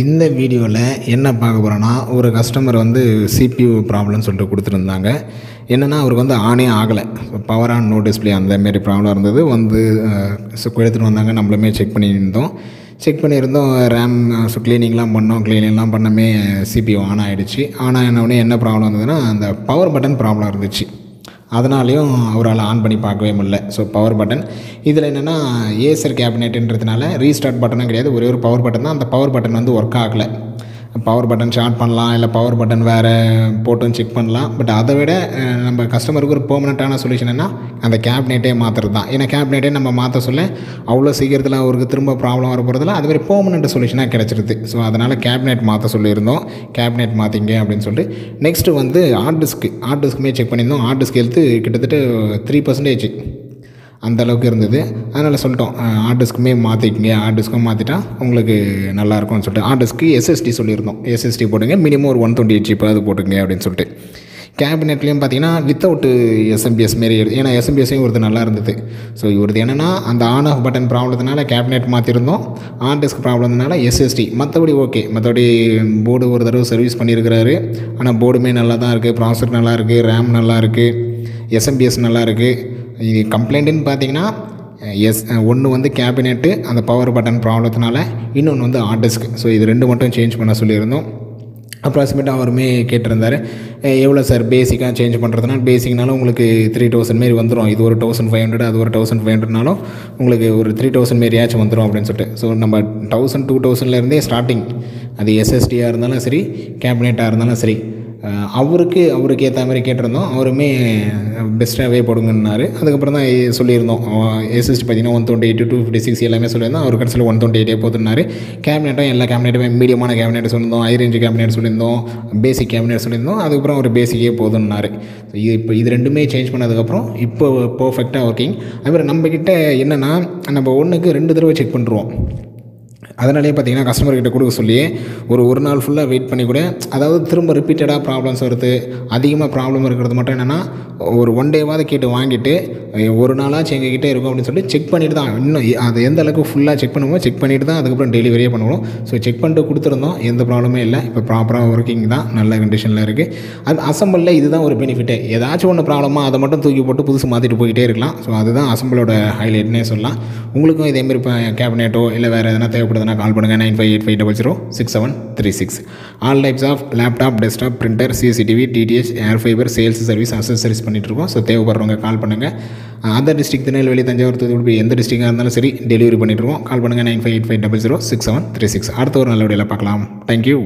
இந்த வீடியோவில் என்ன பார்க்க போகிறோன்னா, ஒரு கஸ்டமர் வந்து சிபியூ ப்ராப்ளம்னு சொல்லிட்டு கொடுத்துருந்தாங்க. என்னென்னா அவருக்கு வந்து ஆனே ஆகலை. பவர் ஆன் நோ டிஸ்பிளே அந்தமாரி ப்ராப்ளம் இருந்தது. எடுத்துகிட்டு வந்தாங்க. நம்மளுமே செக் பண்ணியிருந்தோம். ரேம் க்ளீனிங்லாம் பண்ணோம். க்ளீனிங்லாம் பண்ணமே சிபியூ ஆன் ஆகிடுச்சு. ஆன் ஆனவுடனே என்ன ப்ராப்ளம் இருந்ததுன்னா, அந்த பவர் பட்டன் ப்ராப்ளம் இருந்துச்சு. அதனாலேயும் அவரால் ஆன் பண்ணி பார்க்கவே முடியல. ஸோ பவர் பட்டன் இதில் என்னென்னா, ஏசர் கேபினெட்டுன்றதுனால ரீஸ்டார்ட் பட்டனும் கிடையாது. ஒரே ஒரு பவர் பட்டன் தான். அந்த பவர் பட்டன் வந்து ஒர்க் ஆகலை. பவர் பட்டன் ஷார்ட் பண்ணலாம், இல்லை பவர் பட்டன் வேறு போட்டும் செக் பண்ணலாம். பட் அதை விட நம்ம கஸ்டமருக்கு ஒரு பெர்மனெண்ட்டான சொல்யூஷன் என்ன, அந்த கேபினெட்டே மாற்றுறது தான். ஏன்னா கேபினெட்டே நம்ம மாற்ற சொல்ல அவ்வளோ சீக்கிரத்தில் அவருக்கு திரும்ப ப்ராப்ளம் வர போகிறதில்ல. அதுமாதிரி பெர்மனெண்ட் சொல்யூஷனாக கிடச்சிருது. ஸோ அதனால் கேபினெட் மாற்ற சொல்லியிருந்தோம். கேபினெட் மாற்றிங்க அப்படின்னு சொல்லிட்டு நெக்ஸ்ட்டு வந்து ஹார்ட் டிஸ்க்குமே செக் பண்ணியிருந்தோம். ஹார்ட் டிஸ்க் ஹெல்த்து கிட்டத்தட்ட 3% அந்தளவுக்கு இருந்தது. அதனால் சொல்லிட்டோம், ஹார்ட் டிஸ்க்குமே மாற்றிக்கிங்க. ஹார்ட் டிஸ்க்கும் மாற்றிட்டா உங்களுக்கு நல்லாயிருக்கும்னு சொல்லிட்டு ஹார்ட் டிஸ்க்கு எஸ்எஸ்டி சொல்லியிருந்தோம். எஸ்எஸ்டி போட்டுங்க, மினிமம் ஒரு 128 GB அது போட்டுங்க அப்படின்னு சொல்லிட்டு. கேபினெட்லேயும் பார்த்தீங்கன்னா வித்தவுட் எஸ்எம்பிஎஸ் மாரி ஏன்னா எஸ்எம்பிஎஸ்ஸையும் ஒருத்தர் நல்லா இருந்தது. ஸோ இவரது என்னென்னா, அந்த ஆன் ஆஃப் பட்டன் ப்ராப்ளத்தினால கேபினெட் மாற்றிருந்தோம். ஹார்ட் டிஸ்க் ப்ராப்ளம்னால எஸ்எஸ்டி. மற்றபடி ஓகே. மற்றபடி போர்டு ஒரு தடவை சர்வீஸ் பண்ணியிருக்கிறாரு. ஆனால் போர்டுமே நல்லா தான் இருக்குது. ப்ராசஸர் நல்லா இருக்குது. ரேம் நல்லா இருக்குது. எஸ்எம்பிஎஸ் நல்லா இருக்குது. இது கம்ப்ளைண்ட்டுன்னு பார்த்தீங்கன்னா, ஒன்று வந்து கேபினெட்டு அந்த பவர் பட்டன் ப்ராப்ளத்தினால, இன்னொன்று வந்து ஹார்ட் டிஸ்க். ஸோ இது 2 மட்டும் சேஞ்ச் பண்ண சொல்லியிருந்தோம். அப்ராக்சிமேட்டாக அவருமே கேட்டிருந்தார், எவ்வளோ சார் பேசிக்காக சேஞ்ச் பண்ணுறதுனா, பேசிக்னாலும் உங்களுக்கு 3000 மாரி வந்துடும். இது ஒரு 1500, அது ஒரு 1500னாலும் உங்களுக்கு ஒரு 3000 மாரியாச்சும் வந்துடும் அப்படின்னு சொல்லிட்டு. ஸோ நம்ம 1000 2000லேருந்தே ஸ்டார்டிங். அது எஸ்எஸ்டியாக இருந்தாலும் சரி, கேபினெட்டாக இருந்தாலும் சரி, அவருக்கு ஏற்ற மாதிரி கேட்டிருந்தோம். அவருமே பெஸ்ட்டாகவே போடுங்கன்னாரு. அதுக்கப்புறம் தான் சொல்லியிருந்தோம். எஸ்எஸ்டி பார்த்தீங்கன்னா 128 256 எல்லாமே சொல்லியிருந்தோம். அவர் கடைசியில் 128 போட்டுருந்தாரு. கேபினெட்டும் எல்லா கேபினெட்டுமே மீடியமான கேபினெட் சொல்லியிருந்தோம். ஹை ரேஞ்ச் கேபினெட் சொல்லியிருந்தோம். பேசிக் கேபினெட் சொல்லியிருந்தோம். அதுக்கப்புறம் ஒரு பேசிக்கே போதுன்னாரு. இது 2மே சேஞ்ச் பண்ணதுக்கப்புறம் இப்போ பர்ஃபெக்டாக ஒர்க்கிங். அதுமாதிரி நம்மக்கிட்ட என்னென்னா, நம்ம 1க்கு 2 தடவை செக் பண்ணுறோம். அதனாலே பார்த்தீங்கன்னா, கஸ்டமர்கிட்ட கொடுக்க சொல்லி ஒரு நாள் ஃபுல்லாக வெயிட் பண்ணி கூட, அதாவது திரும்ப ரிப்பீட்டடாக ப்ராப்ளம்ஸ் வருது. அதிகமாக ப்ராப்ளம் இருக்கிறது மட்டும் என்னென்னா, ஒரு 1 டேவாவது கேட்டு வாங்கிட்டு ஒரு நாளாச்சும் எங்ககிட்ட இருக்கும் அப்படின்னு சொல்லிட்டு செக் பண்ணிட்டு தான், இன்னும் அது எந்த அளவுக்கு ஃபுல்லாக செக் பண்ணுவோம், செக் பண்ணிவிட்டு தான் அதுக்கப்புறம் டெலிவரியே பண்ணுவோம். ஸோ செக் பண்ணிட்டு கொடுத்துருந்தோம். எந்த ப்ராப்ளமே இல்லை. இப்போ ப்ராப்பராக ஒர்க்கிங் தான், நல்ல கண்டிஷனில் இருக்குது. அது அசம்பிளில் இதுதான் ஒரு பெனிஃபிட்டே. ஏதாச்சும் ஒன்று ப்ராப்ளமாக அதை மட்டும் தூக்கி போட்டு புதுசு மாற்றிட்டு போய்கிட்டே இருக்கலாம். ஸோ அதுதான் அசம்பிளோட ஹைலைட்னே சொல்லலாம். உங்களுக்கும் இதேமாரி இப்போ கேபினெட்டோ இல்லை வேறு எதனா தேவைப்படுதுன்னா கால் பண்ணுங்கள். 9585006736. All types of laptop, desktop, printer, CCTV, DTH, air fibre, sales service, accessories பண்ணிகிட்ருக்கோம். ஸோ தேவைப்படுறவங்க கால் பண்ணுங்கள். அதர் டிஸ்ட்ரிக்ட் திருநெல்வேலி, தஞ்சாவூர், தூத்துக்குடி எந்த டிஸ்ட்ரிக்டாக இருந்தாலும் சரி டெலிவரி பண்ணிட்டுருக்கோம். கால் பண்ணுங்கள். 9585006736. அடுத்த ஒரு நல்ல வீடியோவில் பார்க்கலாம். தேங்க்யூ.